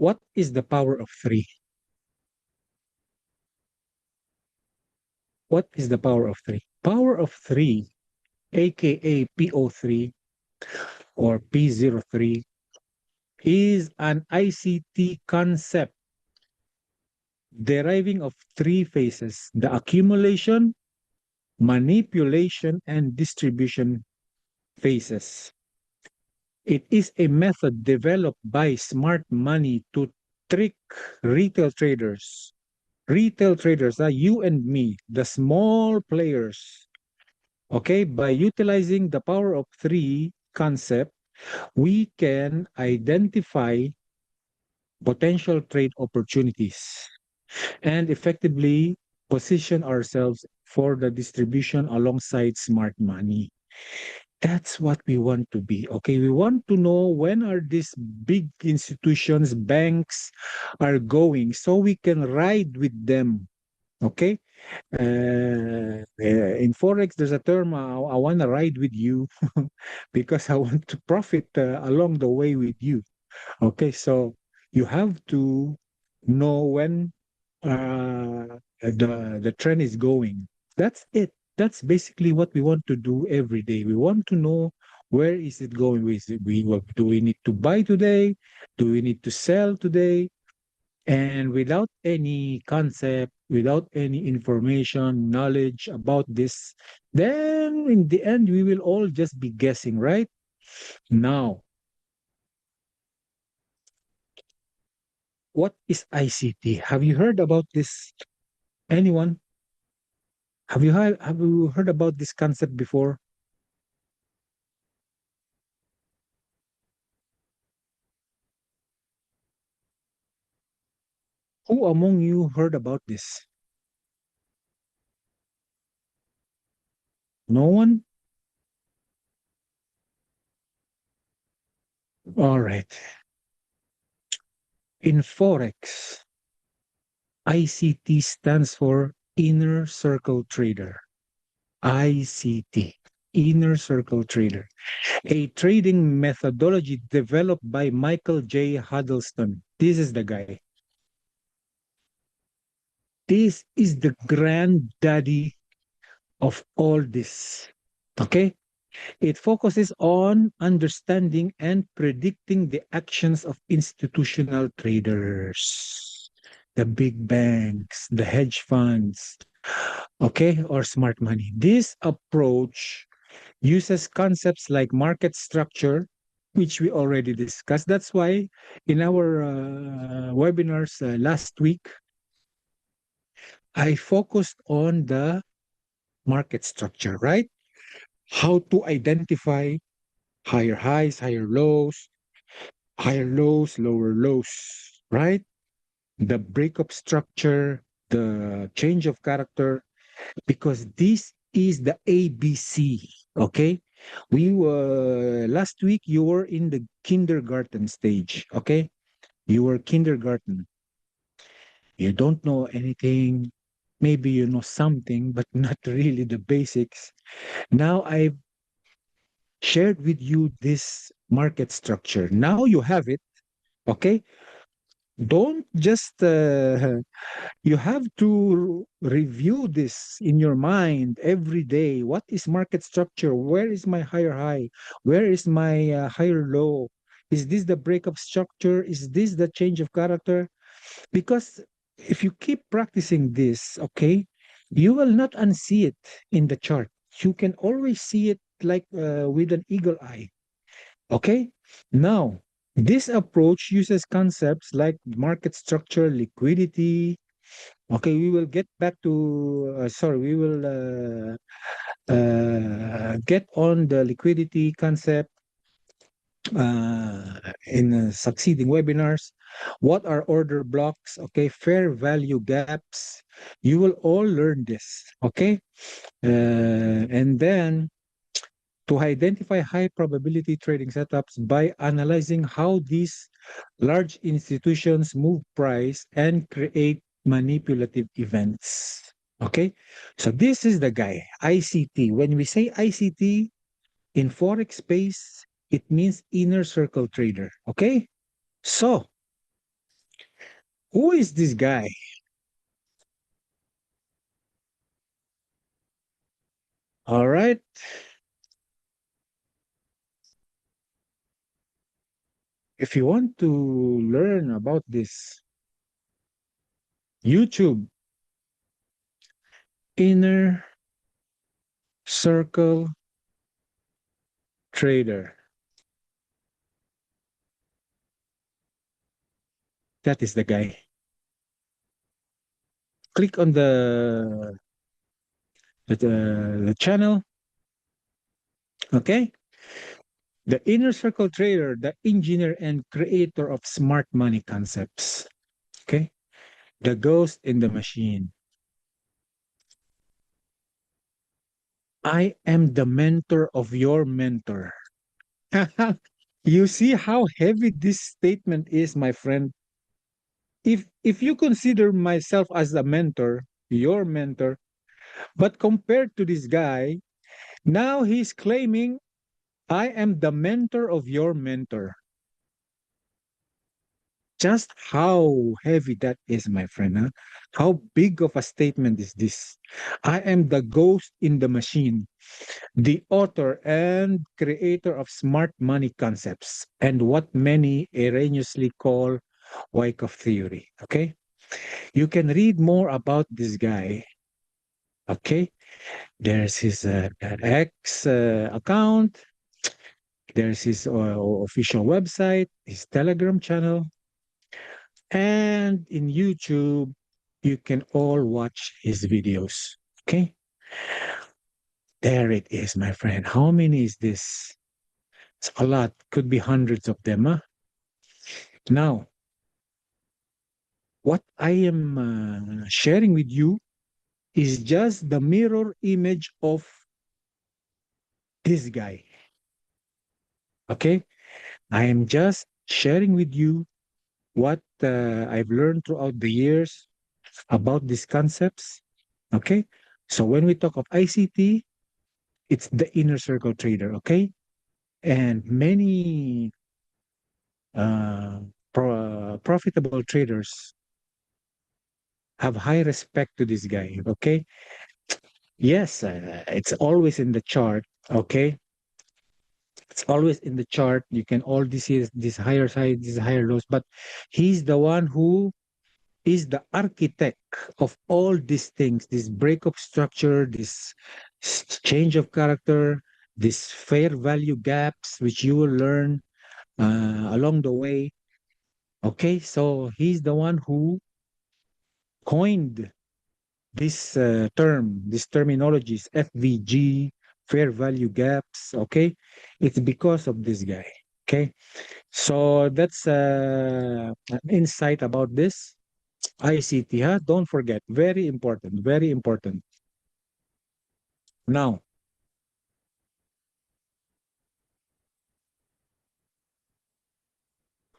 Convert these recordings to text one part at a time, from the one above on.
What is the power of three? What is the power of three? Power of three, aka PO3 or P03, is an ICT concept deriving of three phases: the accumulation, manipulation, and distribution phases. It is a method developed by smart money to trick retail traders. Retail traders, you and me, the small players. Okay, by utilizing the power of three concept, we can identify potential trade opportunities and effectively position ourselves for the distribution alongside smart money. That's what we want to be. Okay, we want to know when are these big institutions, banks are going so we can ride with them. Okay, in Forex, there's a term, I want to ride with you because I want to profit along the way with you. Okay, so you have to know when the trend is going. That's it. That's basically what we want to do every day. We want to know where is it going. Do we need to buy today? Do we need to sell today? And without any concept, without any information, knowledge about this, then in the end, we will all just be guessing, right? Now, what is ICT? Have you heard about this? Anyone? Have you heard about this concept before? Who among you heard about this? No one? All right. In Forex, ICT stands for Inner Circle Trader. ICT, Inner Circle Trader, a trading methodology developed by Michael J. Huddleston. This is the guy. This is the granddaddy of all this. Okay? It focuses on understanding and predicting the actions of institutional traders, the big banks, the hedge funds, okay, or smart money. This approach uses concepts like market structure, which we already discussed. That's why in our webinars last week, I focused on the market structure, right? How to identify higher highs, higher lows, lower lows, right? The breakup structure, the change of character, because this is the ABC, okay? We were last week you were in the kindergarten stage, okay? You were kindergarten. You don't know anything. Maybe you know something, but not really the basics. Now I've shared with you this market structure. Now you have it, okay? Don't just you have to review this in your mind every day. What is market structure? Where is my higher high? Where is my higher low? Is this the breakup structure? Is this the change of character? Because if you keep practicing this, okay, you will not unsee it in the chart. You can always see it like with an eagle eye. Okay. Now, this approach uses concepts like market structure, liquidity. Okay, we will get back to, sorry, we will get on the liquidity concept in succeeding webinars. What are order blocks? Okay, fair value gaps. You will all learn this. Okay, and then to identify high probability trading setups by analyzing how these large institutions move price and create manipulative events. Okay, so this is the guy, ICT. When we say ICT in Forex space, it means inner circle trader. Okay, so Who is this guy? All right. If you want to learn about this, YouTube inner circle trader. That is the guy. Click on the channel. Okay. The inner circle trader, the engineer and creator of smart money concepts. Okay. The ghost in the machine. I am the mentor of your mentor. You see how heavy this statement is, my friend. If you consider myself as a mentor, your mentor, but compared to this guy, now he's claiming I am the mentor of your mentor. Just how heavy that is, my friend. Huh? How big of a statement is this? I am the ghost in the machine, the author and creator of smart money concepts, and what many erroneously call Wyckoff theory. Okay. You can read more about this guy. Okay. There's his X account, there's his official website, his Telegram channel, and in YouTube, you can all watch his videos. Okay. There it is, my friend. How many is this? It's a lot. Could be hundreds of them. Huh? Now, what I am sharing with you is just the mirror image of this guy. Okay. I am just sharing with you what I've learned throughout the years about these concepts. Okay. So when we talk of ICT, it's the inner circle trader. Okay. And many uh, profitable traders have high respect to this guy. Okay. Yes, it's always in the chart. Okay. It's always in the chart. You can already see this higher side, these higher lows, but he's the one who is the architect of all these things, this breakup structure, this change of character, this fair value gaps, which you will learn along the way. Okay, so he's the one who coined this terminologies, FVG, fair value gaps. Okay, it's because of this guy. Okay, so that's an insight about this. ICT, huh? Don't forget. Very important. Very important. Now,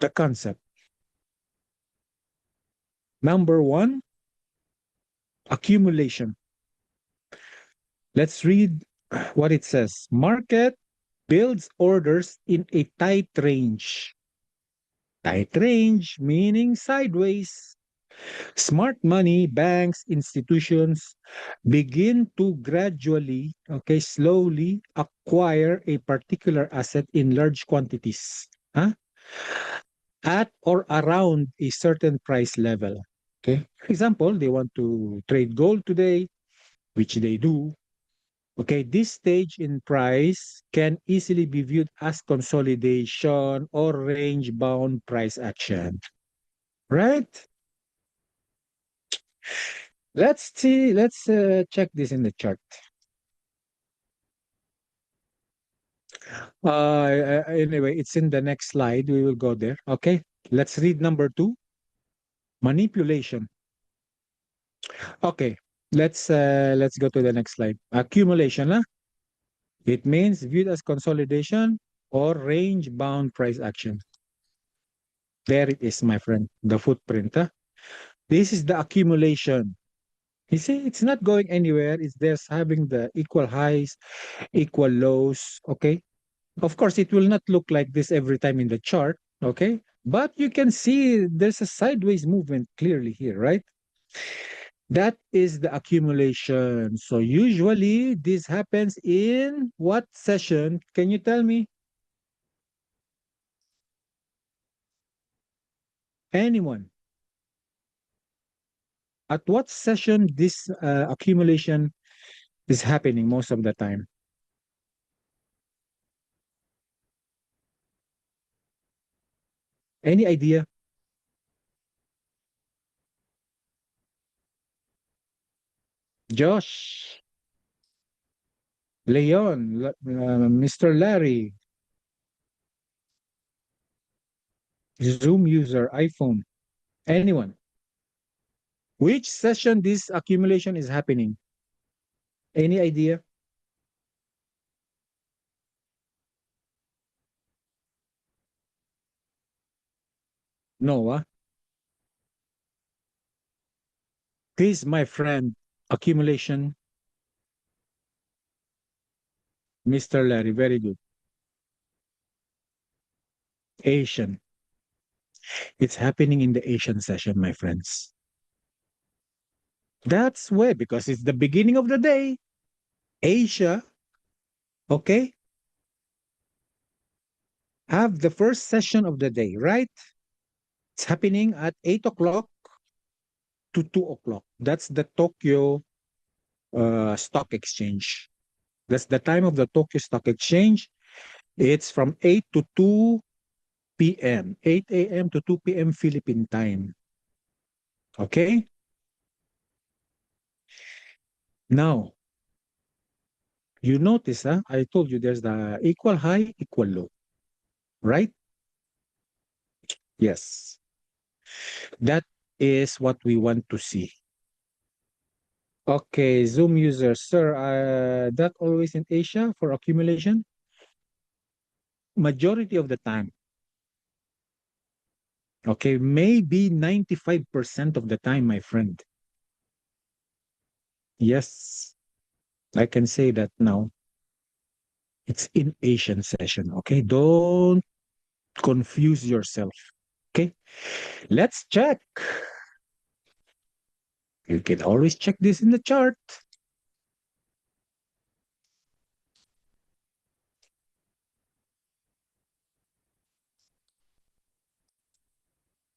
the concept. Number one, accumulation. Let's read what it says. Market builds orders in a tight range. Tight range meaning sideways. Smart money, banks, institutions begin to gradually, okay, slowly acquire a particular asset in large quantities. Huh? At or around a certain price level. Okay. For example, they want to trade gold today, which they do. Okay, this stage in price can easily be viewed as consolidation or range bound price action. Right? Let's see, let's check this in the chart. Anyway, it's in the next slide. We will go there. Okay. Let's read number two, manipulation. Okay. Let's go to the next slide. Accumulation. Huh? It means viewed as consolidation or range-bound price action. There it is, my friend, the footprint. Huh? This is the accumulation. You see, it's not going anywhere. It's just having the equal highs, equal lows. Okay. Of course, it will not look like this every time in the chart. Okay. But you can see there's a sideways movement clearly here, right? That is the accumulation. So usually this happens in what session? Can you tell me? Anyone? At what session this accumulation is happening most of the time? Any idea? Josh, Leon, Mr. Larry, Zoom user, iPhone, anyone? Which session this accumulation is happening? Any idea? No, This, my friend, accumulation, Mr. Larry, very good. Asian. It's happening in the Asian session, my friends. That's why, because it's the beginning of the day. Asia, okay, have the first session of the day, right? It's happening at 8 o'clock to 2 o'clock. That's the Tokyo Stock Exchange. That's the time of the Tokyo Stock Exchange. It's from 8 to 2 p.m., 8 a.m. to 2 p.m. Philippine time. Okay? Now, you notice, I told you there's the equal high, equal low, right? Yes. That is what we want to see. Okay, Zoom user, sir, that always in Asia for accumulation? Majority of the time. Okay, maybe 95% of the time, my friend. Yes, I can say that now. It's in Asian session. Okay, don't confuse yourself. Okay, let's check. You can always check this in the chart.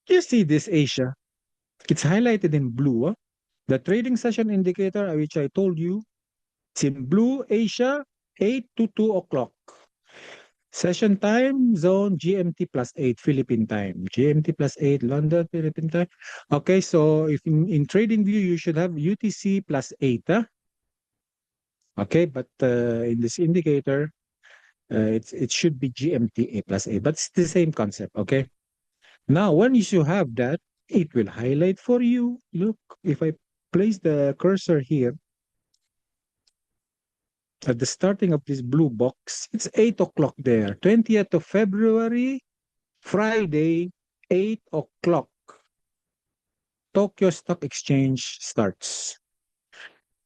You see this Asia. It's highlighted in blue. The trading session indicator, which I told you, it's in blue, Asia, 8 to 2 o'clock. Session time zone GMT plus 8 Philippine time. GMT plus 8 London Philippine time. Okay, so if in trading view you should have UTC plus 8. Okay, but in this indicator it should be GMT A plus 8, but it's the same concept. Okay. Now when you have that, it will highlight for you. Look, if I place the cursor here at the starting of this blue box, it's 8 o'clock there. 20th of February, Friday, 8 o'clock. Tokyo Stock Exchange starts.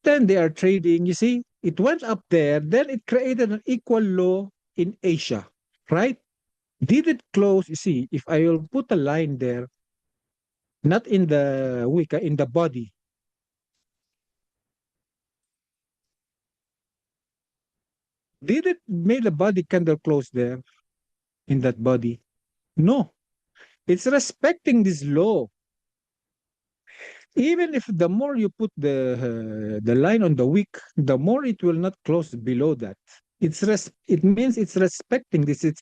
Then they are trading. You see, it went up there. Then it created an equal low in Asia, right? Did it close? You see, if I will put a line there, not in the wick, in the body, did it made a body candle close there in that body? No, it's respecting this low. Even if the more you put the line on the wick, the more it will not close below that. It means it's respecting this. It's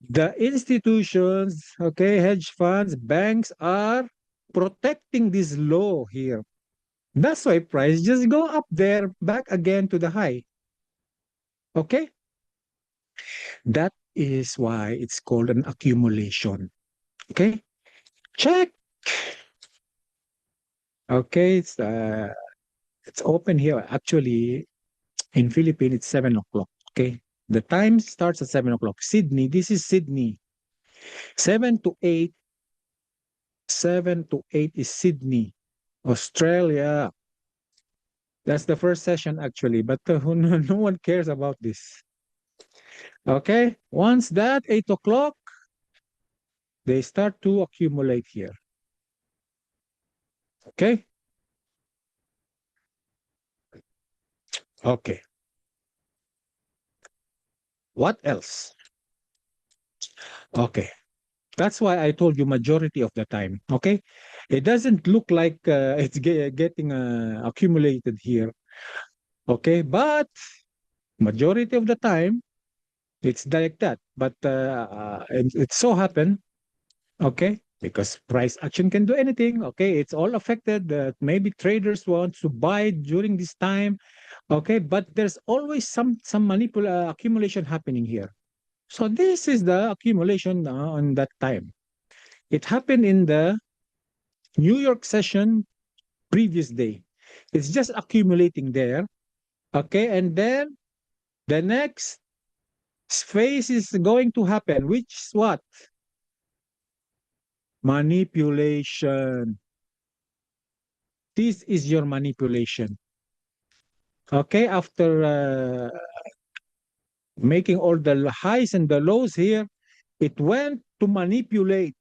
the institutions, okay, hedge funds, banks are protecting this low here. That's why price just go up there, back again to the high. Okay? That is why it's called an accumulation. Okay? Check. Okay, it's open here. Actually, in Philippines, it's 7 o'clock. Okay. The time starts at 7 o'clock. Sydney, this is Sydney. 7 to 8, 7 to 8 is Sydney, Australia. That's the first session actually, but no one cares about this. Okay. Once that 8 o'clock, they start to accumulate here. Okay? Okay. What else? Okay. That's why I told you majority of the time. Okay? It doesn't look like it's getting accumulated here. Okay? But majority of the time, it's like that. But it so happened, okay, because price action can do anything. Okay, it's all affected. Maybe traders want to buy during this time. Okay, but there's always some accumulation happening here. So this is the accumulation on that time. It happened in the New York session previous day. It's just accumulating there. Okay, and then the next phase is going to happen, which is what? Manipulation. This is your manipulation. Okay, after making all the highs and the lows here, it went to manipulated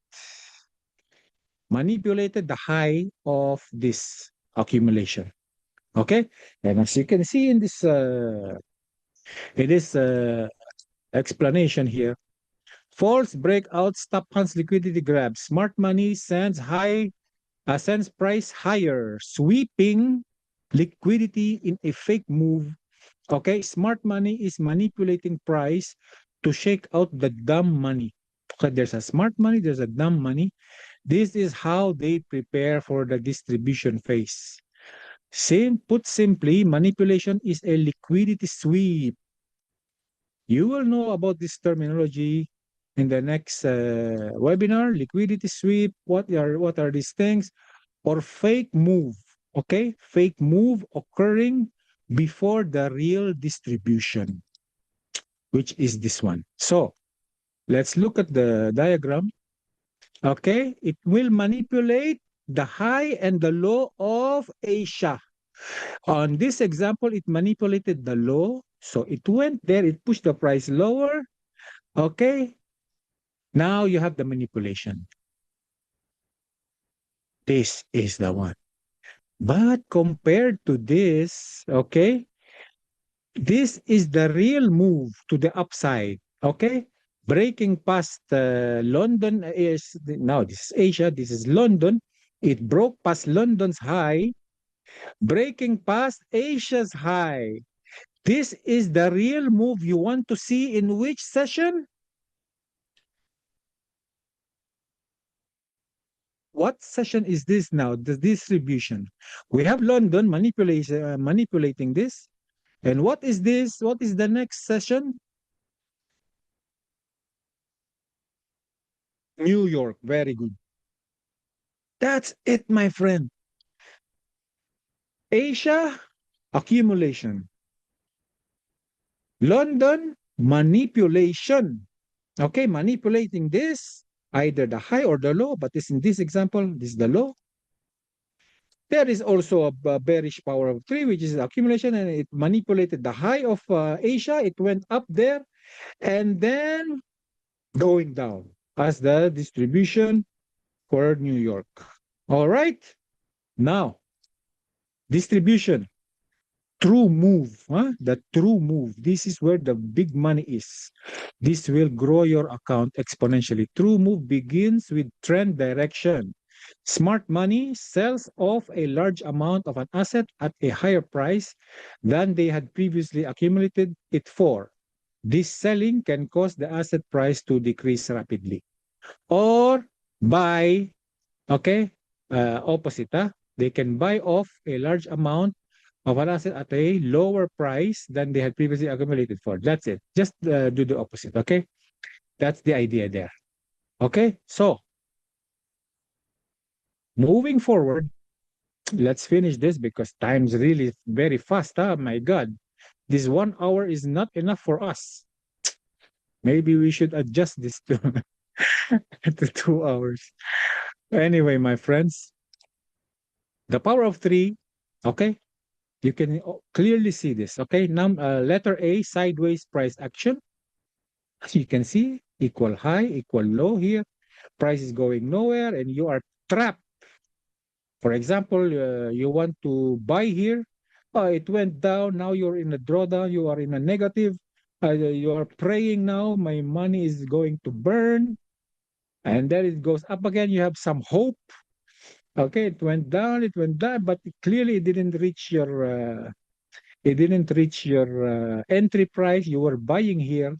the high of this accumulation. Okay, and as you can see in this explanation here, false breakout, stop hunts, liquidity grabs, smart money sends price higher, sweeping liquidity in a fake move. Okay, smart money is manipulating price to shake out the dumb money. Okay, there's a smart money, there's a dumb money. This is how they prepare for the distribution phase. Put simply, manipulation is a liquidity sweep. You will know about this terminology in the next webinar. Liquidity sweep. What are these things? Or fake move. Okay, fake move occurring before the real distribution, which is this one. So let's look at the diagram. Okay, it will manipulate the high and the low of Asia. On this example, it manipulated the low. So it went there, it pushed the price lower. Okay, now you have the manipulation. This is the one. But compared to this, okay, this is the real move to the upside. Okay, breaking past London is now this is Asia, this is London. It broke past London's high, breaking past Asia's high. This is the real move you want to see in which session? What session is this now? The distribution. We have London manipulating this. And what is this? What is the next session? New York. Very good. That's it, my friend. Asia, accumulation. London, manipulation. Okay, manipulating this, either the high or the low, but this in this example, this is the low. There is also a bearish power of 3, which is accumulation, and it manipulated the high of Asia. It went up there and then going down as the distribution for New York. All right. Now, distribution. True move, huh? The true move. This is where the big money is. This will grow your account exponentially. True move begins with trend direction. Smart money sells off a large amount of an asset at a higher price than they had previously accumulated it for. This selling can cause the asset price to decrease rapidly. Or buy, okay, opposite, huh? They can buy off a large amount of an asset at a lower price than they had previously accumulated for. That's it. Just do the opposite, okay? That's the idea there. Okay, so moving forward, let's finish this because time's really very fast. Huh? My God, this 1 hour is not enough for us. Maybe we should adjust this to, to 2 hours. Anyway, my friends, the power of three, okay? You can clearly see this, okay? Letter A, sideways price action. As you can see, equal high, equal low here. price is going nowhere and you are trapped. For example, you want to buy here, it went down, now you're in a drawdown, you are in a negative, you are praying now, my money is going to burn, and then it goes up again, you have some hope. Okay, it went down, but clearly it didn't reach your entry price. You were buying here,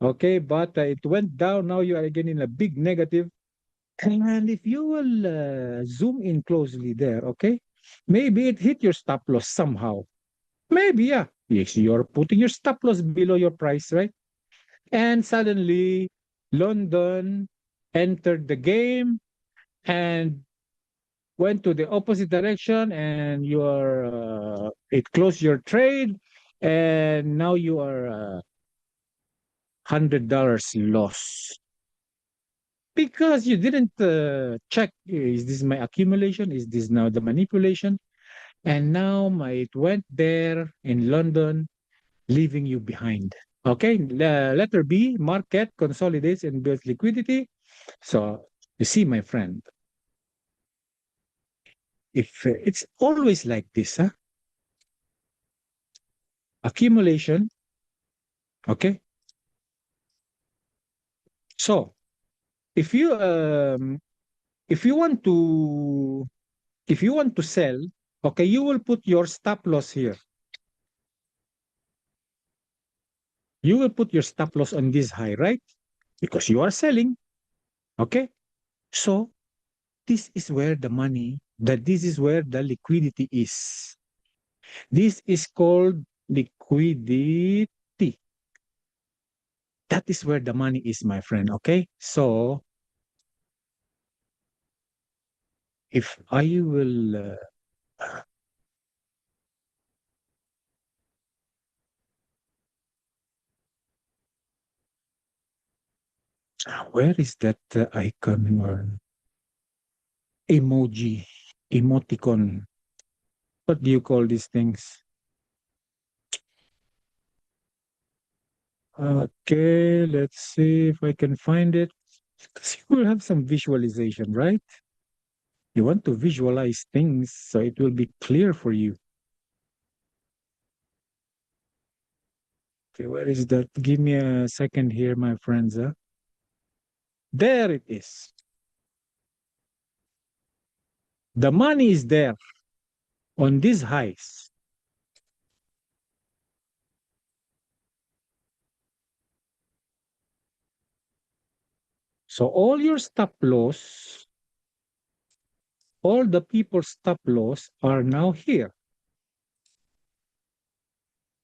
okay, but it went down. Now you are again in a big negative. And if you will zoom in closely there, okay, maybe it hit your stop loss somehow. Maybe, yeah. Yes, you're putting your stop loss below your price, right? And suddenly, London entered the game and went to the opposite direction, and it closed your trade, and now you are $100 loss because you didn't check, is this my accumulation, is this now the manipulation, and now it went there in London, leaving you behind. Okay, letter B, market consolidates and builds liquidity. So you see, my friend, if it's always like this, huh? Accumulation. Okay, so if you um if you want to if you want to sell, okay, you will put your stop loss here. You will put your stop loss on this high, right? Because you are selling. Okay, so this is where the liquidity is. This is called liquidity. That is where the money is, my friend. Okay, so if I will where is that icon or emoji, emoticon? What do you call these things? Okay, let's see if I can find it. Because you will have some visualization, right? You want to visualize things so it will be clear for you. Okay, where is that? Give me a second here, my friends. There it is. The money is there on these highs. So all the people's stop loss are now here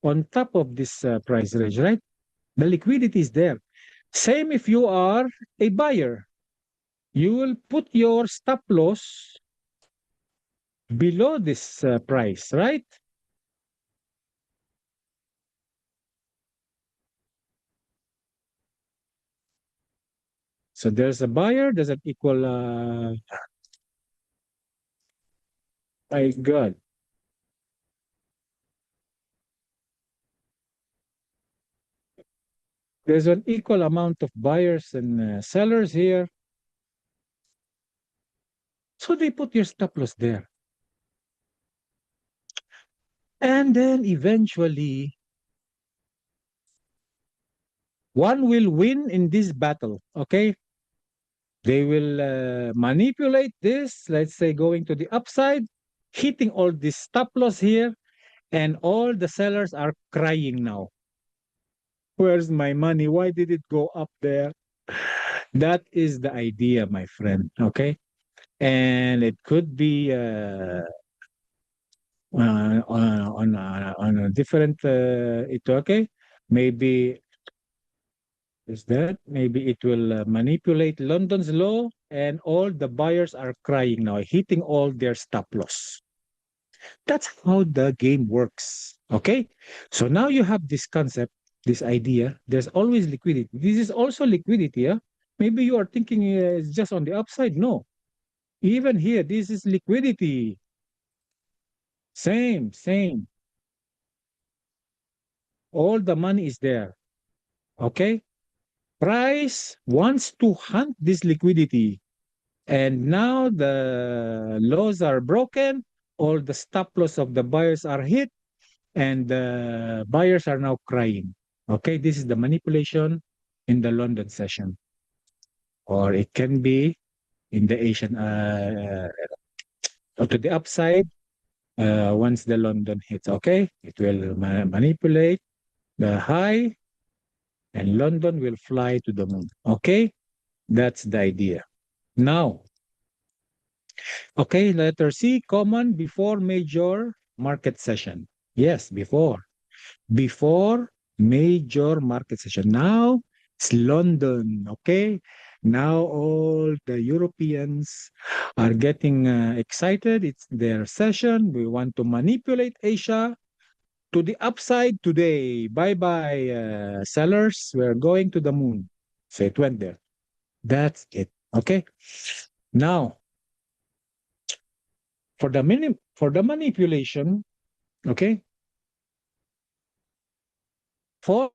on top of this price range, right? The liquidity is there. Same if you are a buyer. You will put your stop loss below this price, right? So there's a buyer, does that equal, my God, there's an equal amount of buyers and sellers here. So they put your stop loss there. And then eventually, one will win in this battle, okay? They will manipulate this, let's say going to the upside, hitting all this stop loss here, and all the sellers are crying now. Where's my money? Why did it go up there? That is the idea, my friend. Okay. And it could be on a different, okay. Maybe is that maybe it will manipulate London's law, and all the buyers are crying now, hitting all their stop loss. That's how the game works. Okay. So now you have this concept, this idea. There's always liquidity. This is also liquidity. Yeah? Maybe you are thinking it's just on the upside. No. Even here, this is liquidity. Same, same. All the money is there. Okay. Price wants to hunt this liquidity. And now the laws are broken. All the stop loss of the buyers are hit. And the buyers are now crying. Okay, this is the manipulation in the London session. Or it can be in the Asian, to the upside once the London hits. Okay, it will manipulate the high and London will fly to the moon. Okay, that's the idea. Now, okay, letter C, common before major market session. Yes, before major market session. Now it's London, okay? Now all the Europeans are getting excited. It's their session. We want to manipulate Asia to the upside today. Bye bye, sellers. We're going to the moon. So it went there. That's it. Okay. Now, for the manipulation, okay, false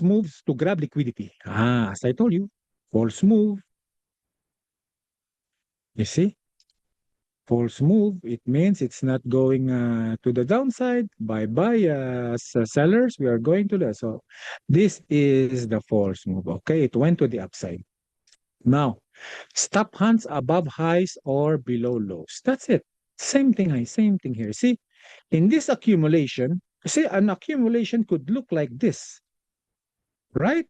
moves to grab liquidity. As I told you, false move. You see, false move. It means it's not going to the downside. Bye bye, sellers. We are going to the so. This is the false move. Okay, it went to the upside. Now, stop hunts above highs or below lows. That's it. Same thing, same thing here. See, in this accumulation, see, an accumulation could look like this, right?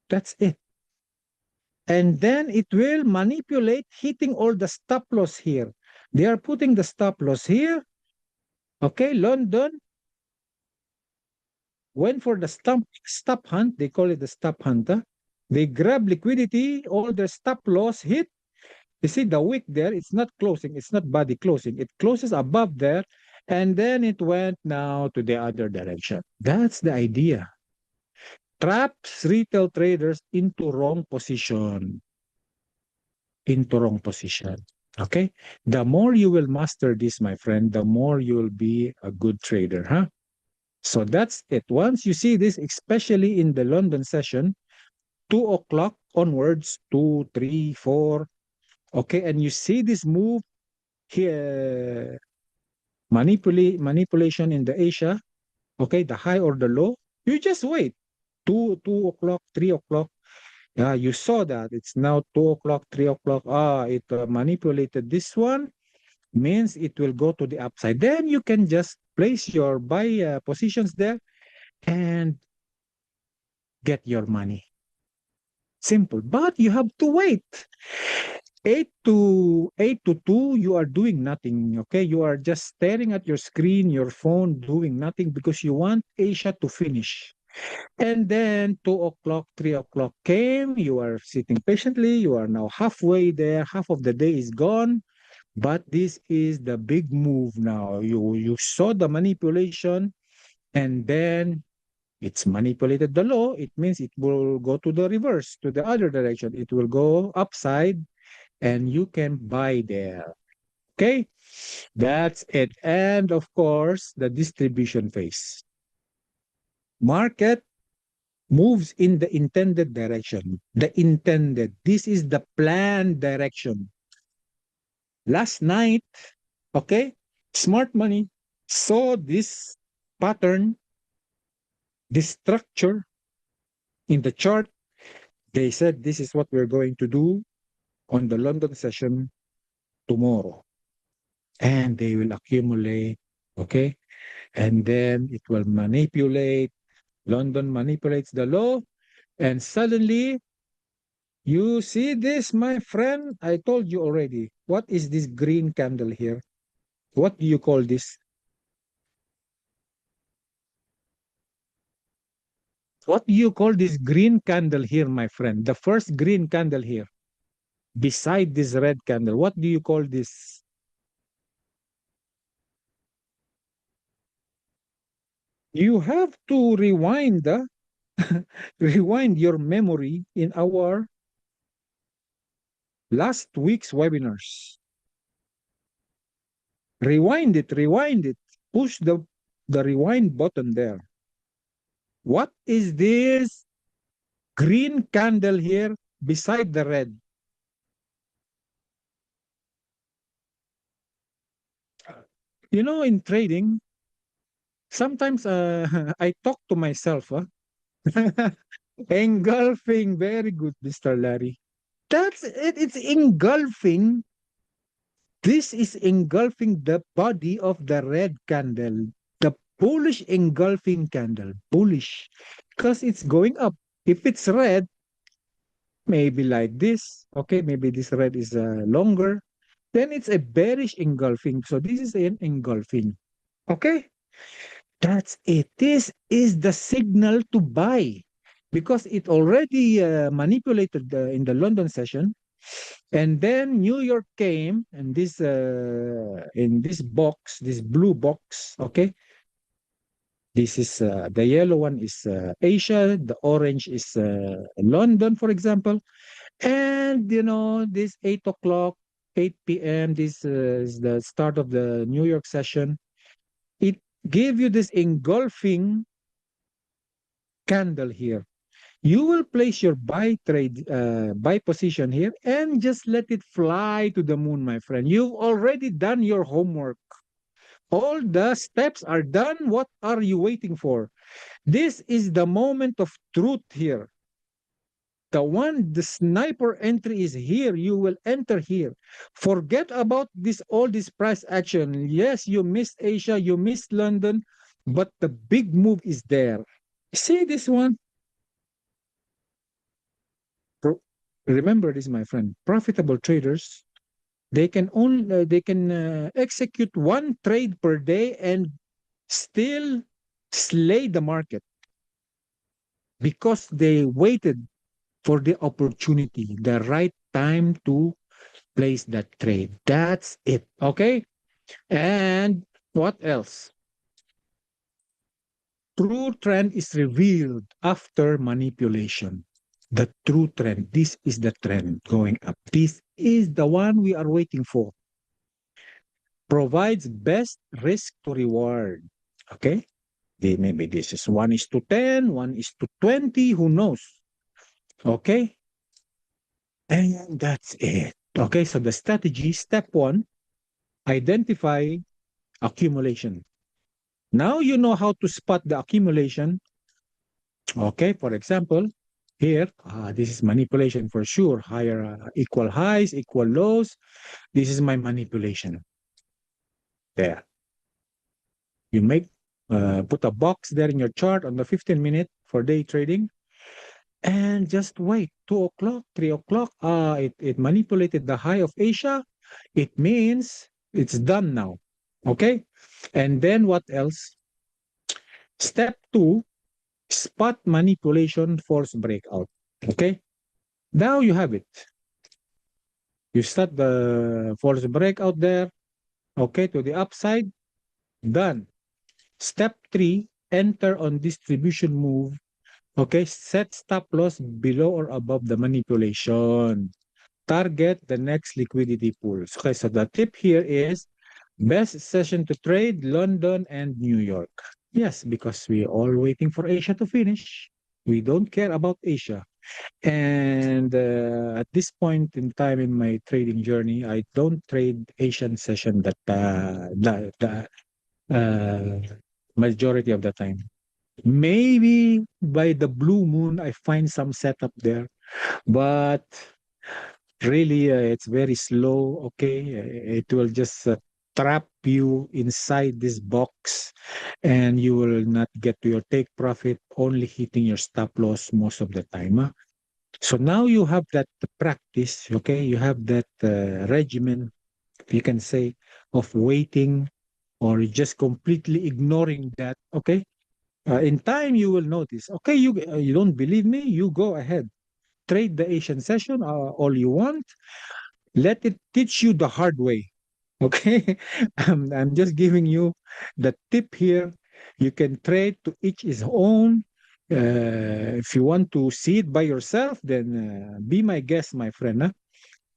That's it. And then it will manipulate hitting all the stop loss here. They are putting the stop loss here. Okay, London went for the stop hunt. They call it the stop hunt. They grab liquidity, all the stop loss hit. You see the wick there, it's not closing, it's not body closing. It closes above there, and then it went now to the other direction. That's the idea. Traps retail traders into wrong position. Into wrong position. Okay? The more you will master this, my friend, the more you will be a good trader, huh? So that's it. Once you see this, especially in the London session, 2 o'clock onwards, 2, 3, 4, okay, and you see this move here, manipulation in the Asia, okay, the high or the low, you just wait. 2 o'clock, 3 o'clock. Yeah, you saw that. It's now 2 o'clock, 3 o'clock. It manipulated this one, means it will go to the upside. Then you can just place your buy positions there and get your money. Simple. But you have to wait. 8 to 2, you are doing nothing. Okay, you are just staring at your screen, your phone, doing nothing because you want Asia to finish. And then 2 o'clock, 3 o'clock came. You are sitting patiently. You are now halfway there. Half of the day is gone. But this is the big move now. You saw the manipulation, and then it's manipulated the low. It means it will go to the reverse, to the other direction. It will go upside, and you can buy there. Okay, that's it. And of course, the distribution phase. Market moves in the intended direction. The intended. This is the planned direction. Last night, okay, smart money saw this pattern, this structure in the chart. They said this is what we're going to do on the London session tomorrow. And they will accumulate, okay? And then it will manipulate. London manipulates the law, and suddenly you see this, my friend. I told you already. What is this green candle here? What do you call this? What do you call this green candle here, my friend? The first green candle here, beside this red candle. What do you call this? You have to rewind, rewind your memory in our last week's webinars. Rewind it, rewind it. Push the rewind button there. What is this green candle here beside the red. In trading, sometimes I talk to myself. Huh? Engulfing, very good, Mr. Larry. That's it. It's engulfing. This is engulfing the body of the red candle, the bullish engulfing candle. Bullish, because it's going up. If it's red, maybe like this. Okay, maybe this red is longer. Then it's a bearish engulfing. So this is an engulfing. Okay, that's it. This is the signal to buy because it already manipulated in the London session. And then New York came and this in this box, this blue box, okay? This is the yellow one is Asia, the orange is London, for example. And this 8 o'clock, 8 p.m., this is the start of the New York session. It gave you this engulfing candle here. You will place your buy position here and just let it fly to the moon, my friend. You've already done your homework. All the steps are done. What are you waiting for? This is the moment of truth here. The sniper entry is here. You will enter here. Forget about all this price action. Yes, you missed Asia, you missed London, but the big move is there. See this one? Remember this, my friend. Profitable traders, they can execute one trade per day and still slay the market because they waited for the opportunity, the right time to place that trade. That's it. Okay. And what else? True trend is revealed after manipulation. The true trend. This is the trend going up. This is the one we are waiting for. Provides best risk to reward. Okay? Maybe this is 1 is to 10, 1 is to 20, who knows? Okay? And that's it. Okay, so the strategy, step 1, identify accumulation. Now you know how to spot the accumulation. Okay, for example, here, this is manipulation for sure. Higher, equal highs, equal lows. This is my manipulation. There. You put a box there in your chart on the 15-minute for day trading and just wait. 2 o'clock, 3 o'clock. It manipulated the high of Asia. It means it's done now. Okay? And then what else? Step 2, spot manipulation force breakout. Okay? Now you have it. You start the force breakout there. Okay, to the upside. Done. Step 3, enter on distribution move. Okay, set stop loss below or above the manipulation. Target the next liquidity pools. Okay, so the tip here is best session to trade London and New York. Yes, because we're all waiting for Asia to finish. We don't care about Asia. And at this point in time in my trading journey, I don't trade Asian session that the majority of the time. Maybe by the blue moon, I find some setup there, but really, it's very slow. Okay, it will just trap you inside this box, and you will not get to your take profit, only hitting your stop loss most of the time. Huh? So now you have that practice. Okay, you have that regimen, you can say, of waiting or just completely ignoring that. Okay, in time you will notice. Okay, you don't believe me? You go ahead, trade the Asian session all you want. Let it teach you the hard way. Okay, I'm just giving you the tip here. You can trade to each his own. If you want to see it by yourself, then be my guest, my friend. Huh?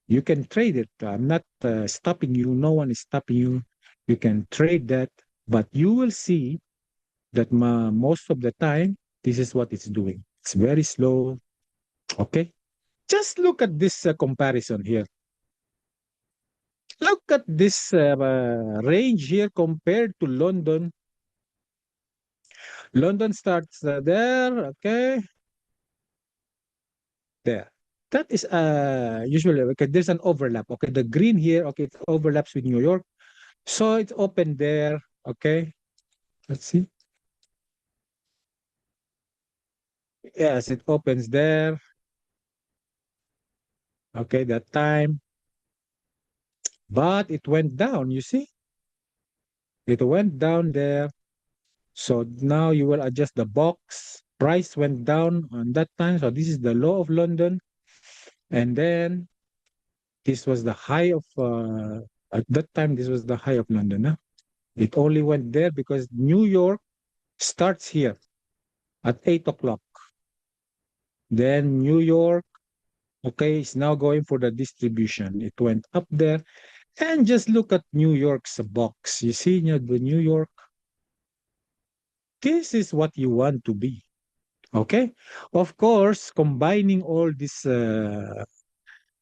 You can trade it. I'm not stopping you. No one is stopping you. You can trade that, but you will see that most of the time, this is what it's doing. It's very slow. Okay, just look at this comparison here. Look at this range here compared to London. London starts there, okay, there. That is usually okay. There's an overlap. Okay, the green here, okay, it overlaps with New York, so it's open there. Okay, let's see. Yes, it opens there. Okay, that time, but it went down. You see, it went down there. So now you will adjust the box. Price went down on that time. So this is the low of London. And then this was the high of, at that time, this was the high of London. Huh? It only went there because New York starts here at 8 o'clock. Then New York, okay, is now going for the distribution. It went up there. And just look at New York's box. You see, the New York, this is what you want to be. Okay. Of course, combining all this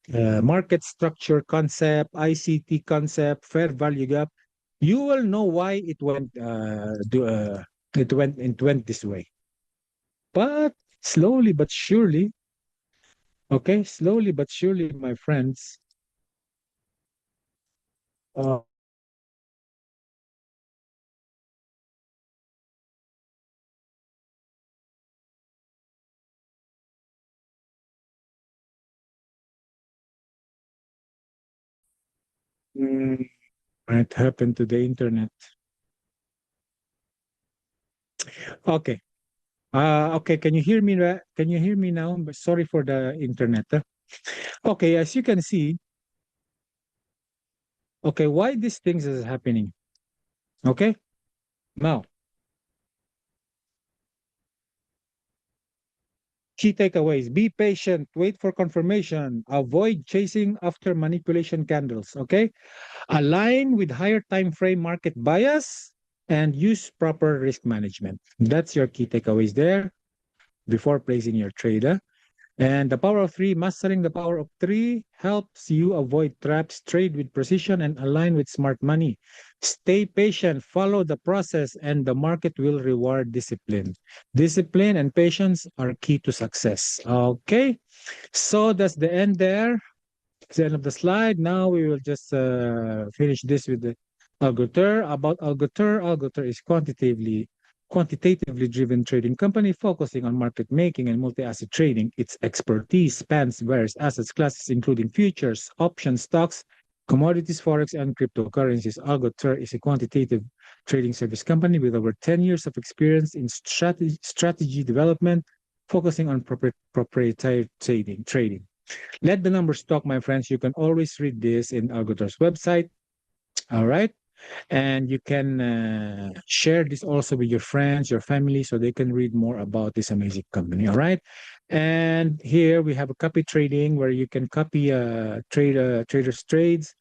market structure concept, ICT concept, fair value gap, you will know why it went this way. But slowly but surely, okay, slowly but surely, my friends, uh, mm, what happened to the internet? Okay. Okay, can you hear me? Can you hear me now? Sorry for the internet. Okay, as you can see, okay, why these things is happening? Okay, now key takeaways: be patient, wait for confirmation, avoid chasing after manipulation candles. Okay, align with higher time frame market bias and use proper risk management. That's your key takeaways there before placing your trade. And the power of three, mastering the power of three helps you avoid traps, trade with precision, and align with smart money. Stay patient, follow the process, and the market will reward discipline. Discipline and patience are key to success. Okay, so that's the end there. It's the end of the slide. Now we will just finish this with the Algoter. About Algoter, Algoter is quantitatively driven trading company focusing on market making and multi-asset trading. Its expertise spans various assets classes, including futures, options, stocks, commodities, forex, and cryptocurrencies. Algoter is a quantitative trading service company with over 10 years of experience in strategy development, focusing on proprietary trading. Let the numbers talk, my friends. You can always read this in Algotor's website. All right. And you can share this also with your friends, your family, so they can read more about this amazing company. All right. And here we have a copy trading where you can copy traders trades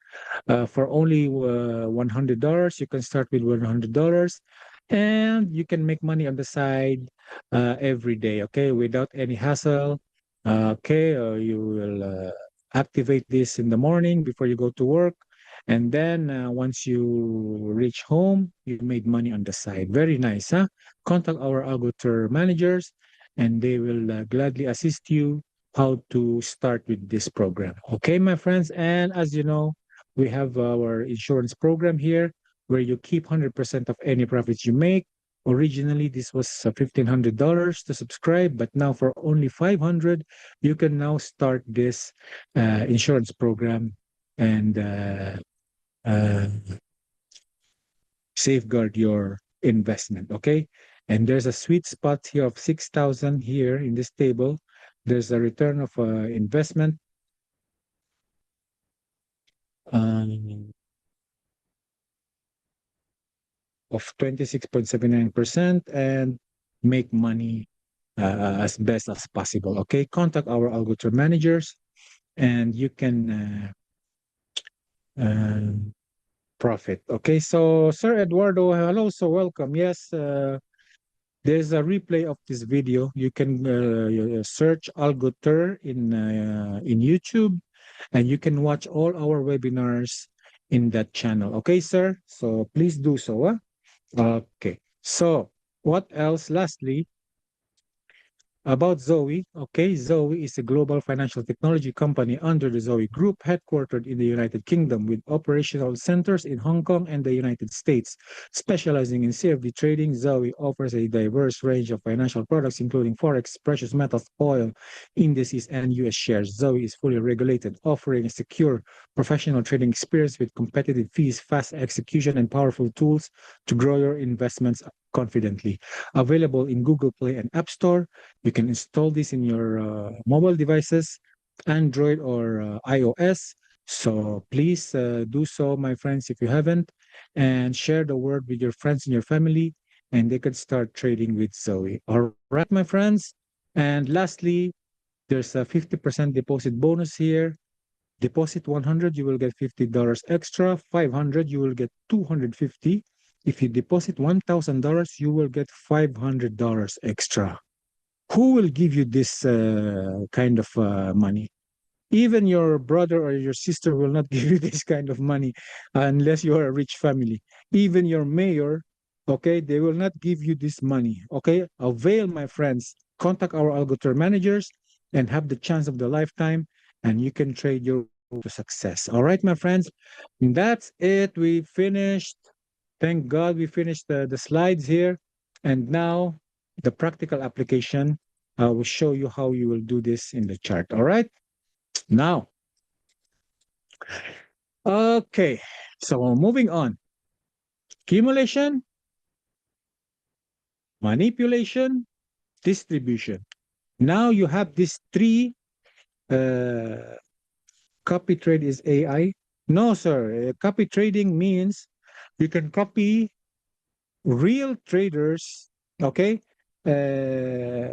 for only $100. You can start with $100 and you can make money on the side every day, okay, without any hassle. Okay, you will activate this in the morning before you go to work. And then once you reach home, you made money on the side. Very nice, huh? Contact our Algoter managers and they will gladly assist you how to start with this program. Okay, my friends. And as you know, we have our insurance program here where you keep 100% of any profits you make. Originally, this was $1,500 to subscribe, but now for only 500, you can now start this insurance program and uh, safeguard your investment. Okay, and there's a sweet spot here of 6,000 here in this table. There's a return of investment. Um, of 26.79% and make money as best as possible. Okay, contact our Algotor managers and you can profit. Okay, so Sir Eduardo, hello, so welcome. Yes, There's a replay of this video. You can search Algotur in YouTube, and you can watch all our webinars in that channel. Okay, sir? So please do so. Huh? Okay. So what else? Lastly, about Zoe, okay, Zoe is a global financial technology company under the Zoe Group, headquartered in the United Kingdom with operational centers in Hong Kong and the United States. Specializing in CFD trading, Zoe offers a diverse range of financial products, including Forex, precious metals, oil, indices, and US shares. Zoe is fully regulated, offering a secure professional trading experience with competitive fees, fast execution, and powerful tools to grow your investments confidently. Available in Google Play and App Store. You can install this in your mobile devices, Android or iOS. So please do so, my friends, if you haven't, and share the word with your friends and your family, and they could start trading with Zoe. All right, my friends. And lastly, there's a 50% deposit bonus here. Deposit 100, you will get $50 extra. 500, you will get 250. If you deposit $1,000, you will get $500 extra. Who will give you this kind of money? Even your brother or your sister will not give you this kind of money unless you are a rich family. Even your mayor, okay, they will not give you this money. Okay, avail, my friends. Contact our Algotur managers and have the chance of the lifetime, and you can trade your way to success. All right, my friends, and that's it. We finished. Thank God we finished the slides here. And now the practical application. I will show you how you will do this in the chart. All right. Now, okay. So moving on. Accumulation, manipulation, distribution. Now you have these three. Uh, Copy trade is AI. No, sir. Copy trading means you can copy real traders. Okay. Uh,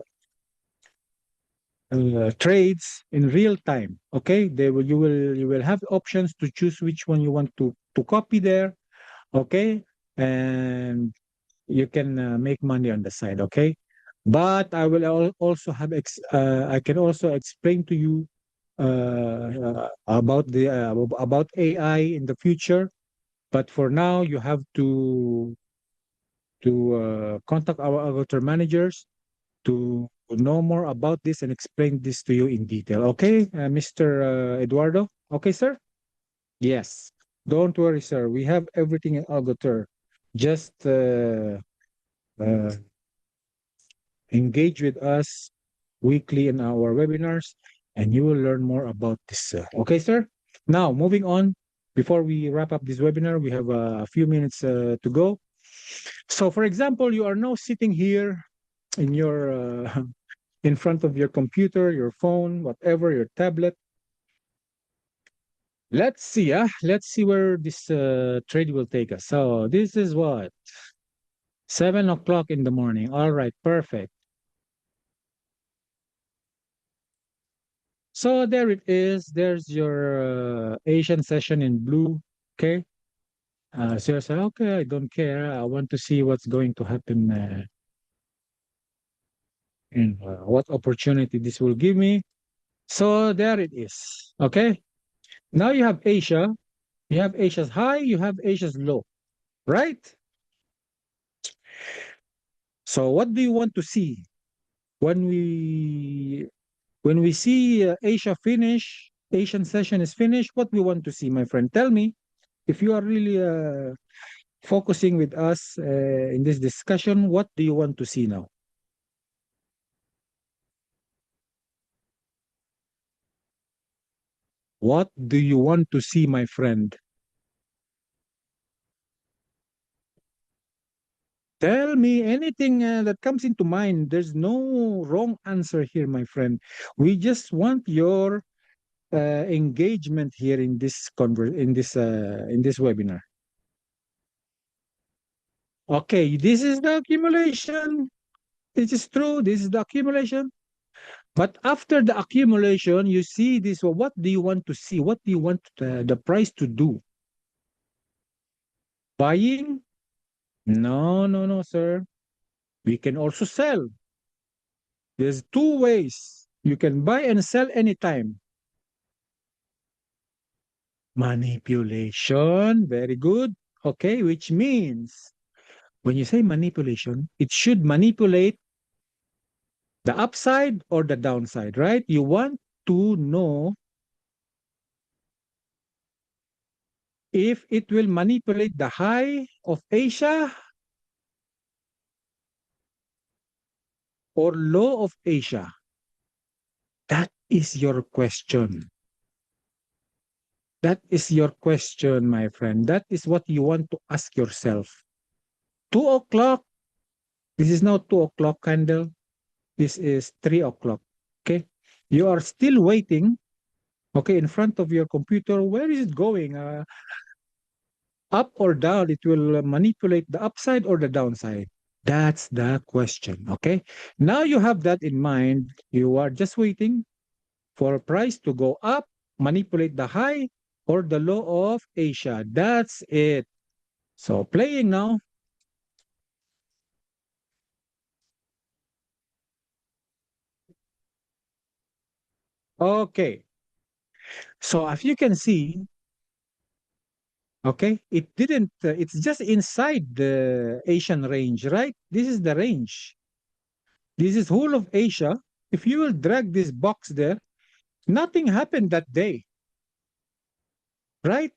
trades in real time. Okay, you will have options to choose which one you want to copy there. Okay, and you can make money on the side. Okay, but I will also have I can also explain to you about AI in the future. But for now, you have to contact our avatar managers to know more about this and explain this to you in detail. Okay, Mr. Eduardo? Okay, sir? Yes. Don't worry, sir. We have everything in Algotur. Just uh, engage with us weekly in our webinars and you will learn more about this. Okay, sir? Now, moving on, before we wrap up this webinar, we have a few minutes to go. So, for example, you are now sitting here in your in front of your computer, your phone, whatever, your tablet. Let's see, let's see where this trade will take us. So this is what? 7 o'clock in the morning. All right, perfect. So there it is. There's your Asian session in blue. Okay. So you say, okay, I don't care. I want to see what's going to happen and what opportunity this will give me. So there it is. Okay. Now you have Asia. You have Asia's high, you have Asia's low, right? So what do you want to see when we see Asia finish, Asian session is finished? What we want to see, my friend? Tell me if you are really focusing with us in this discussion. What do you want to see now? What do you want to see, my friend? Tell me anything that comes into mind. There's no wrong answer here, my friend. We just want your engagement here in this in this webinar. Okay, this is the accumulation. It is true. This is the accumulation. But after the accumulation, you see this. Well, what do you want to see? What do you want the price to do? Buying? No, no, no, sir. We can also sell. There's two ways. You can buy and sell anytime. Manipulation, very good. Okay, which means when you say manipulation, it should manipulate the upside or the downside, right? You want to know if it will manipulate the high of Asia or low of Asia. That is your question. That is your question, my friend. That is what you want to ask yourself. 2 o'clock. This is now 2 o'clock candle. This is 3 o'clock. Okay. You are still waiting. Okay. In front of your computer. Where is it going? Up or down? It will manipulate the upside or the downside. That's the question. Okay. Now you have that in mind. You are just waiting for a price to go up, manipulate the high or the low of Asia. That's it. So playing now. Okay. So as you can see, okay, it didn't, it's just inside the Asian range, right? This is the range. This is whole of Asia. If you will drag this box there, nothing happened that day, right?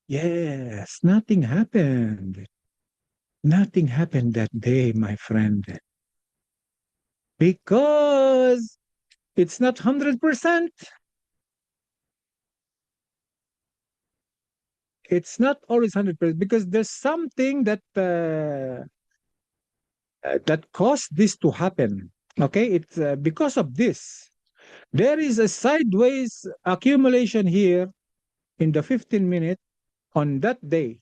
Yes, nothing happened. Nothing happened that day, my friend, because it's not 100%. It's not always 100% because there's something that caused this to happen. Okay, it's because of this. There is a sideways accumulation here in the 15 minute on that day.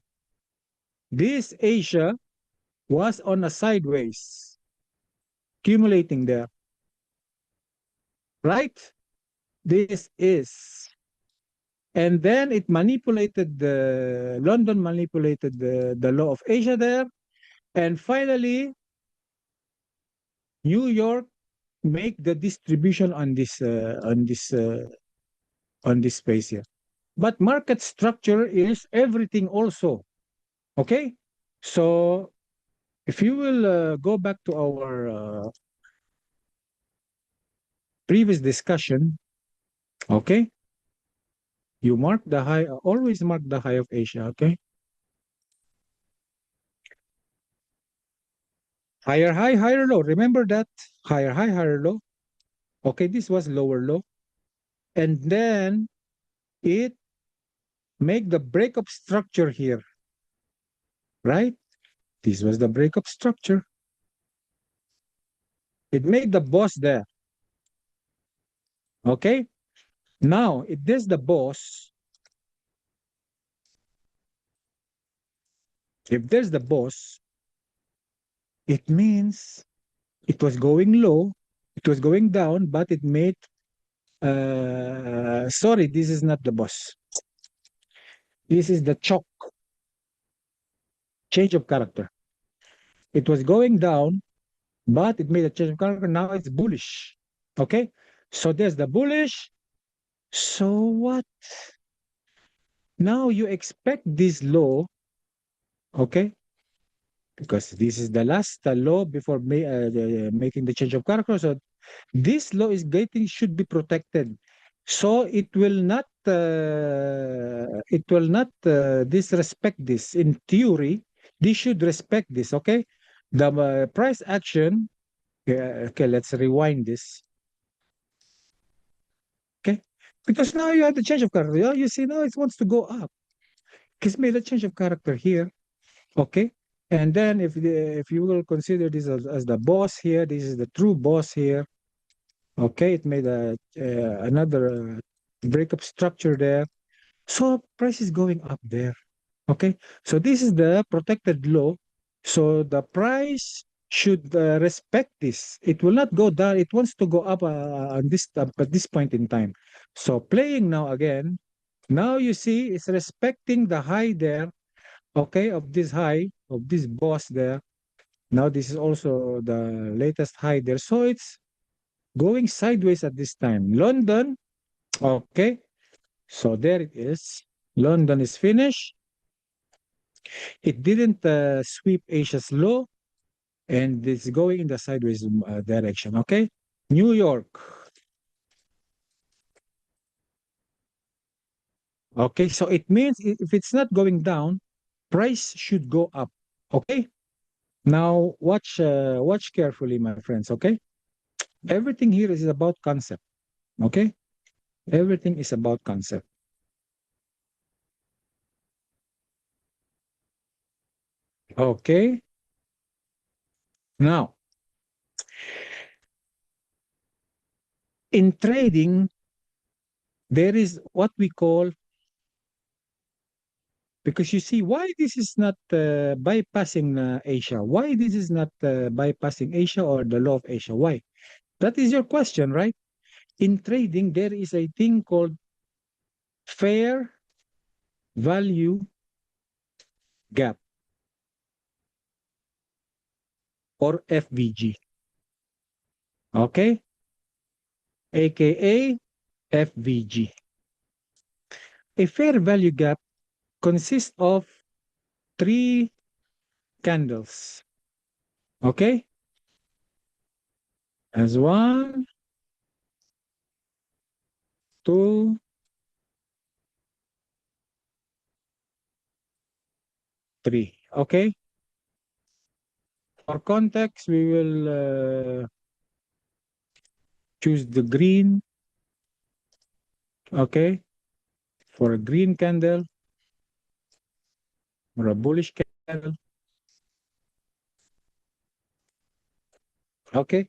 This Asia was on a sideways accumulating there, right? This is. And then it manipulated the London manipulated the law of Asia there. And finally, New York make the distribution on this space here. But market structure is everything also. Okay, so if you will go back to our previous discussion, okay, you mark the high, always mark the high of Asia. Okay, higher high, higher low. Remember that higher high, higher low. Okay, this was lower low, and then it make the breakup structure here, right? This was the breakup structure. It made the boss there. Okay. Now, if there's the boss, if there's the boss, it means it was going low, it was going down, but it made, sorry, this is not the boss. This is the chalk, change of character. It was going down, but it made a change of character. Now it's bullish. Okay. So there's the bullish. So what? Now you expect this low, okay? Because this is the last low before making the change of character. So this law is getting should be protected. So it will not disrespect this. In theory, this should respect this. Okay, the price action. Okay, let's rewind this. Okay, because now you have the change of character. Yeah, you see now it wants to go up. It's made a change of character here. Okay, and then if you will consider this as the boss here, this is the true boss here. Okay, it made another breakup structure there. So price is going up there. Okay, so this is the protected low. So the price should respect this. It will not go down. It wants to go up on this at this point in time. So playing now again. Now you see it's respecting the high there. Okay, of this high of this boss there. Now this is also the latest high there. So it's going sideways at this time. London, okay. So there it is. London is finished. It didn't sweep Asia's low, and it's going in the sideways direction. Okay. New York. Okay. So it means if it's not going down, price should go up. Okay. Now watch carefully, my friends. Okay. Everything here is about concept. Okay. Everything is about concept. Okay. Now, in trading, there is what we call, because you see, why this is not bypassing Asia? Why this is not bypassing Asia or the law of Asia? Why? That is your question, right? In trading, there is a thing called fair value gap, or FVG, okay? AKA FVG. A fair value gap consists of three candles, okay? As one, two, three, okay? For context, we will choose the green, okay? For a green candle or a bullish candle, okay?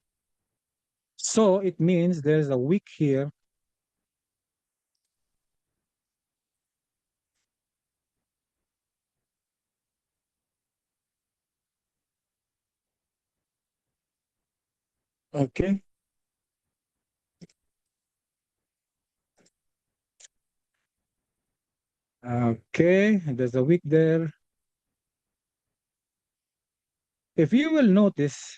So it means there's a wick here, okay? Okay, there's a wick there. If you will notice,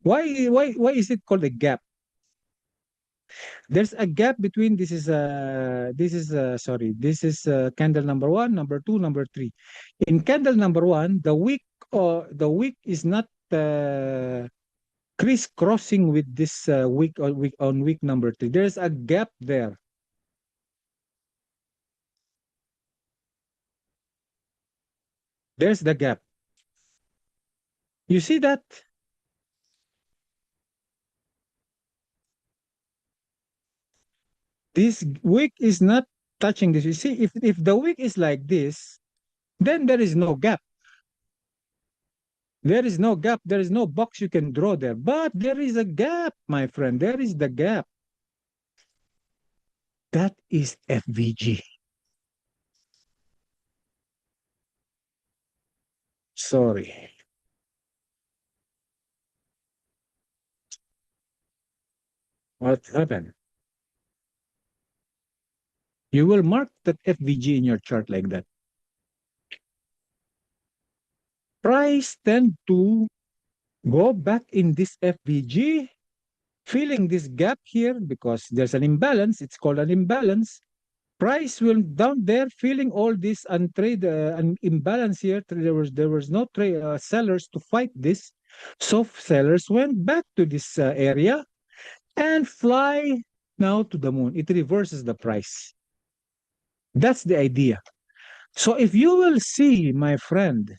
why is it called a gap? There's a gap between this is candle number one, number two, number three. In candle number one, the wick is not crisscrossing with this wick on wick number three. There's a gap there. There's the gap. You see that? This wick is not touching this. You see, if the wick is like this, then there is no gap. There is no gap. There is no box you can draw there. But there is a gap, my friend. There is the gap. That is FVG. Sorry. What happened? You will mark that FVG in your chart like that. Price tend to go back in this FVG, filling this gap here because there's an imbalance. It's called an imbalance. Price will down there, filling all this untrade an imbalance here. There was no trade sellers to fight this, so sellers went back to this area and fly now to the moon. It reverses the price. That's the idea. So if you will see, my friend,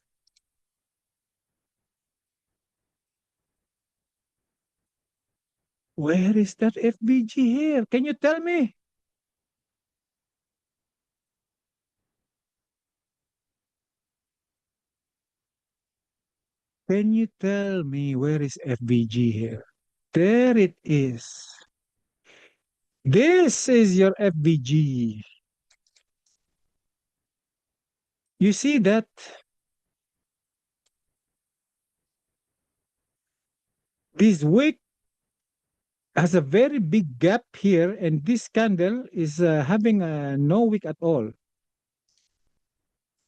where is that FBG here? Can you tell me? Can you tell me where is FBG here? There it is. This is your FBG. You see that this wick has a very big gap here, and this candle is having no wick at all.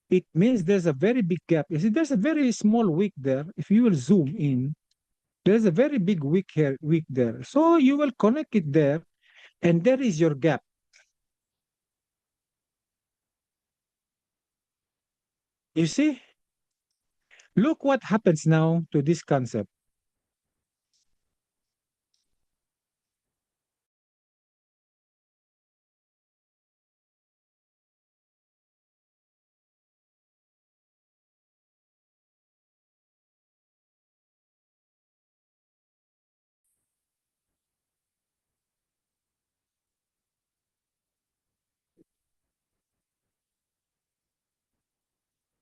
it means there's a very big gap. You see, there's a very small wick there. If you will zoom in, there's a very big wick here, wick there. So you will connect it there, and there is your gap. You see, look what happens now to this concept.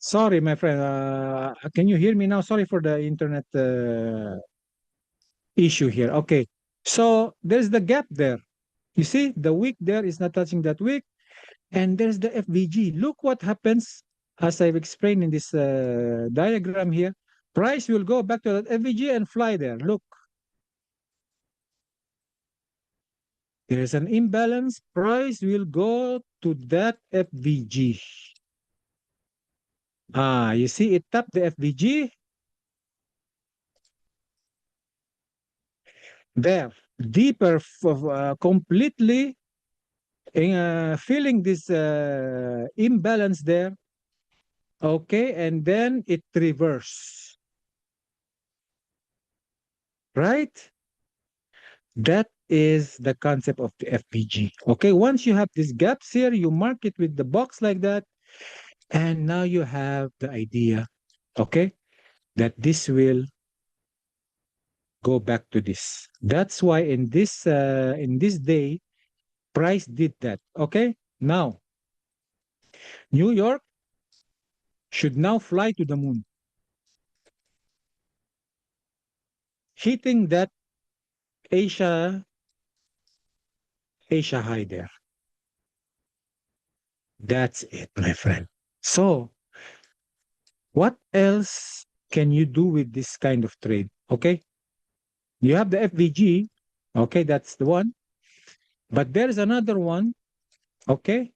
Sorry, my friend. Can you hear me now? Sorry for the internet issue here. Okay. So there's the gap there. You see, the wick there is not touching that wick. And there's the FVG. Look what happens as I've explained in this diagram here. Price will go back to that FVG and fly there. Look, there's an imbalance. Price will go to that FVG. You see it tapped the FVG. There, deeper, completely feeling this imbalance there. Okay, and then it reverse, right? That is the concept of the FPG. Okay, once you have these gaps here, you mark it with the box like that, and now you have the idea, okay, that this will go back to this. That's why in this day, price did that. Okay, now New York should now fly to the moon, hitting that Asia Asia high there. That's it, my friend. So what else can you do with this kind of trade? Okay, you have the FVG. Okay, that's the one. But there's another one. Okay,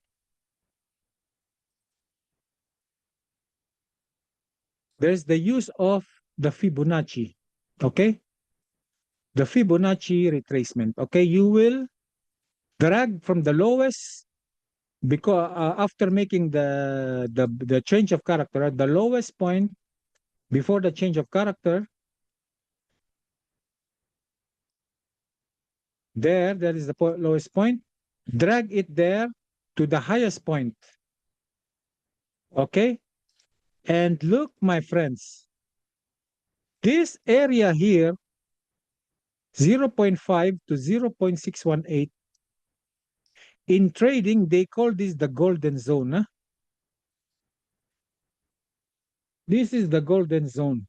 there's the use of the Fibonacci. Okay, the Fibonacci retracement. Okay, you will drag from the lowest because after making the change of character, the lowest point before the change of character, there is the lowest point. Drag it there to the highest point. Okay, and look, my friends, this area here, 0.5 to 0.618, in trading, they call this the golden zone. Huh? This is the golden zone.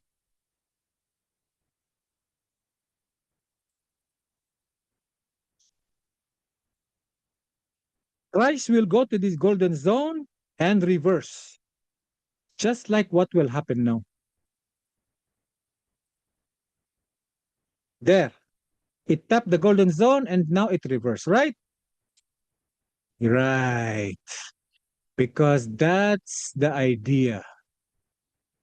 Price will go to this golden zone and reverse, just like what will happen now. There, it tapped the golden zone and now it reversed, right? Right, because that's the idea.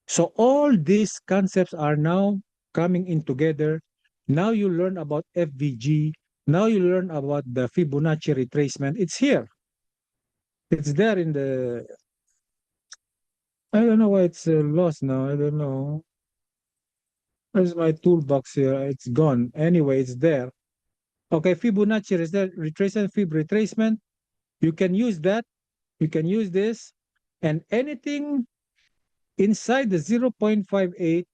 So all these concepts are now coming in together. Now you learn about FVG. Now you learn about the Fibonacci retracement. It's here. It's there in the. I don't know why it's lost now. I don't know. Where's my toolbox here? It's gone. Anyway, it's there. Okay, Fibonacci retracement, Fib retracement. You can use that. You can use this. And anything inside the 0.58,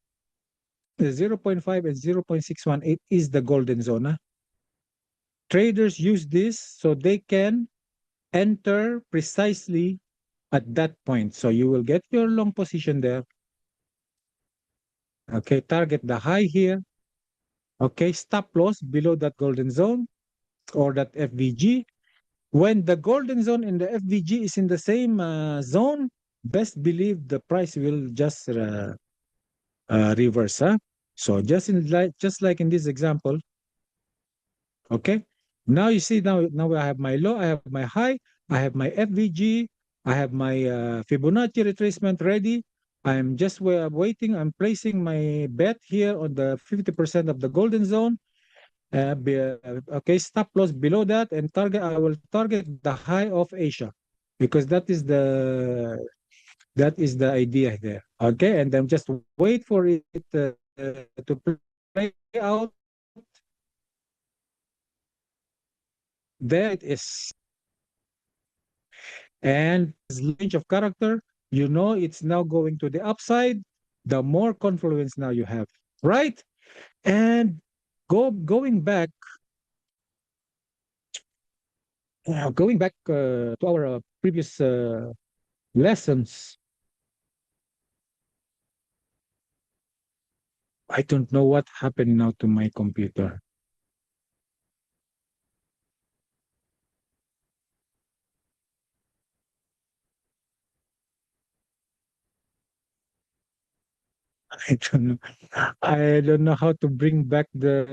the 0.5 and 0.618 is the golden zone. Huh? Traders use this so they can enter precisely at that point. So you will get your long position there. Okay, target the high here. Okay, stop loss below that golden zone or that FVG. When the golden zone and the FVG is in the same zone, best believe the price will just reverse. Huh? So just like in this example, okay. Now you see now I have my low, I have my high, I have my FVG. I have my Fibonacci retracement ready. I'm just waiting. I'm placing my bet here on the 50% of the golden zone. Okay, stop loss below that and target. I will target the high of Asia because that is the idea there. Okay, and then just wait for it to play out. There it is. And as range of character, it's now going to the upside. The more confluence now you have, right? And going back to our previous lessons. I don't know what happened now to my computer. I don't know. I don't know how to bring back these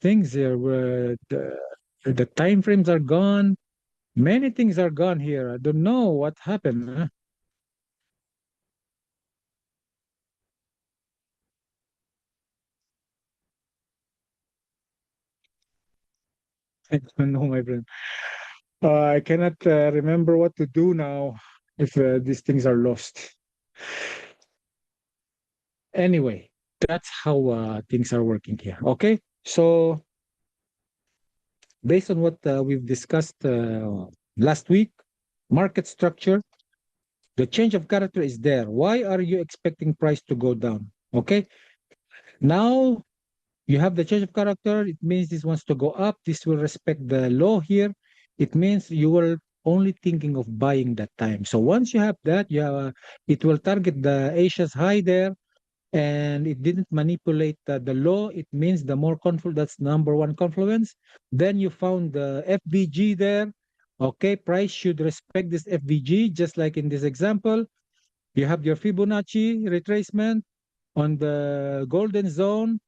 things here. Where the time frames are gone. Many things are gone here. I don't know what happened. Huh? I don't know, my friend. I cannot remember what to do now if these things are lost. Anyway, that's how things are working here. Okay, so based on what we've discussed last week, market structure, the change of character is there. Why are you expecting price to go down? Okay, now you have the change of character. It means this wants to go up. This will respect the law here. It means you were only thinking of buying that time. So once you have that, it will target the Asia's high there, and it didn't manipulate the law. It means the more confluence, that's number one confluence. Then you found the FBG there. Okay, price should respect this FBG, just like in this example. You have your Fibonacci retracement on the golden zone,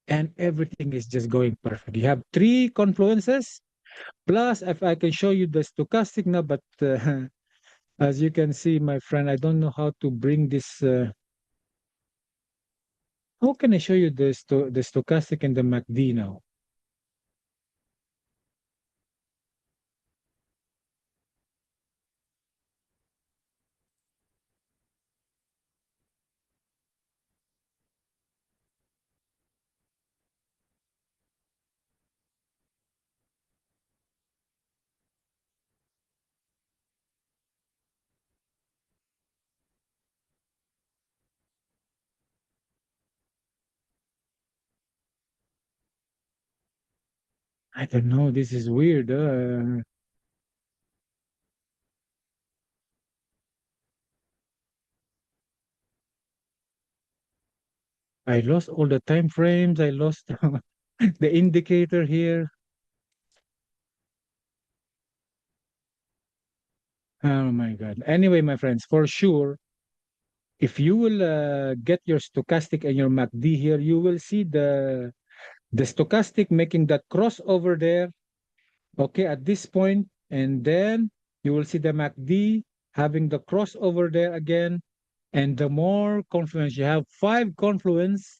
and everything is just going perfect. You have three confluences. Plus, if I can show you the stochastic now, but as you can see, my friend, I don't know how to bring this. How can I show you the stochastic and the MACD now? I don't know. This is weird. I lost all the time frames. I lost the indicator here. Oh my God. Anyway, my friends, for sure, if you will get your stochastic and your MACD here, you will see the stochastic making that crossover there. Okay, at this point, and then you will see the MACD having the crossover there again. And the more confluence you have, five confluence,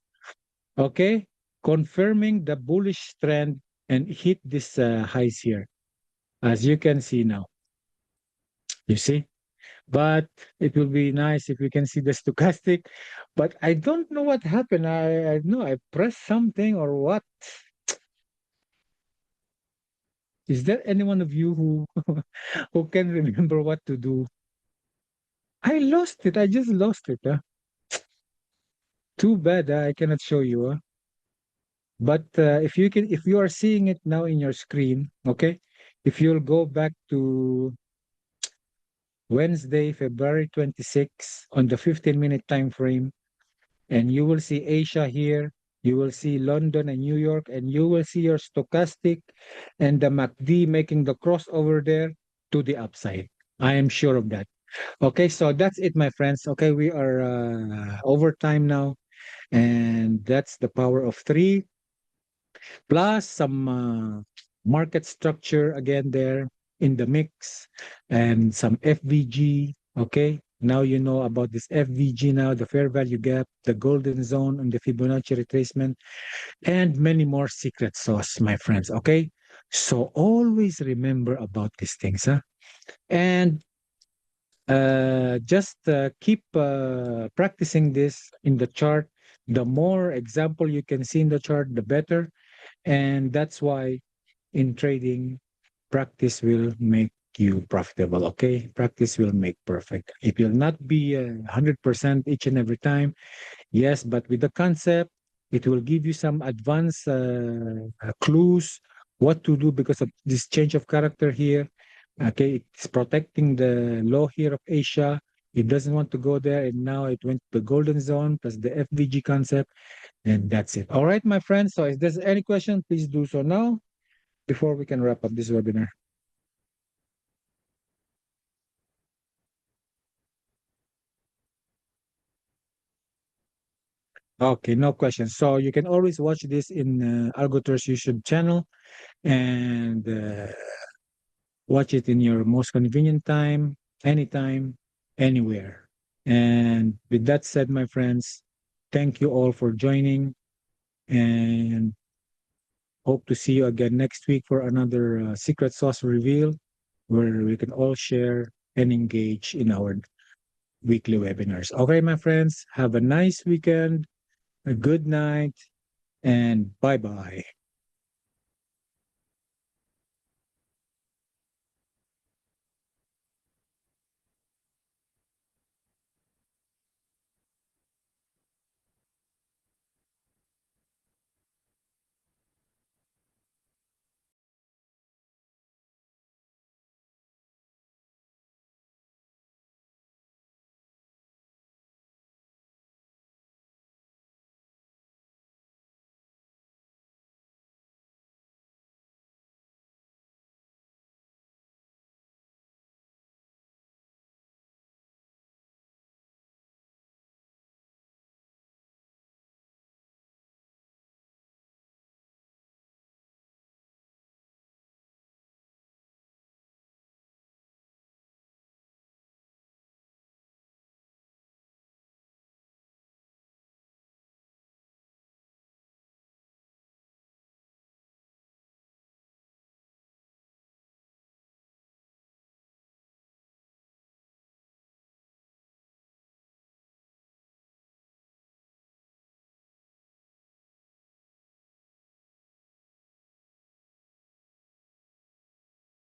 okay, confirming the bullish trend and hit this highs here, as you can see now. You see? But it will be nice if we can see the stochastic. But I don't know what happened. I know I pressed something or what. Is there any one of you who who can remember what to do? I lost it. I just lost it. Huh? Too bad. I cannot show you. Huh? But if you are seeing it now in your screen, okay. If you'll go back to Wednesday, February 26 on the 15-minute time frame, and you will see Asia here, you will see London and New York, and you will see your stochastic and the MACD making the crossover there to the upside. I am sure of that. Okay, so that's it, my friends. Okay, we are over time now, and that's the power of three. plus some market structure again there in the mix, and some FVG. Okay, now you know about this FVG now, the fair value gap, the golden zone, and the Fibonacci retracement, and many more secret sauce, my friends. Okay, so always remember about these things, huh? And just keep practicing this in the chart. The more example you can see in the chart, the better. And that's why in trading, practice will make you profitable. Okay, practice will make perfect. It will not be 100% each and every time. Yes, but with the concept, it will give you some advanced clues what to do because of this change of character here. Okay, it's protecting the low here of Asia. It doesn't want to go there, and now it went to the golden zone plus the FVG concept, and that's it. All right, my friends. So, if there's any question, please do so now before we can wrap up this webinar. Okay, no questions. So you can always watch this in Algotur's YouTube channel and watch it in your most convenient time, anytime, anywhere. And with that said, my friends, thank you all for joining and hope to see you again next week for another secret sauce reveal where we can all share and engage in our weekly webinars. Okay, my friends, have a nice weekend, a good night, and bye bye.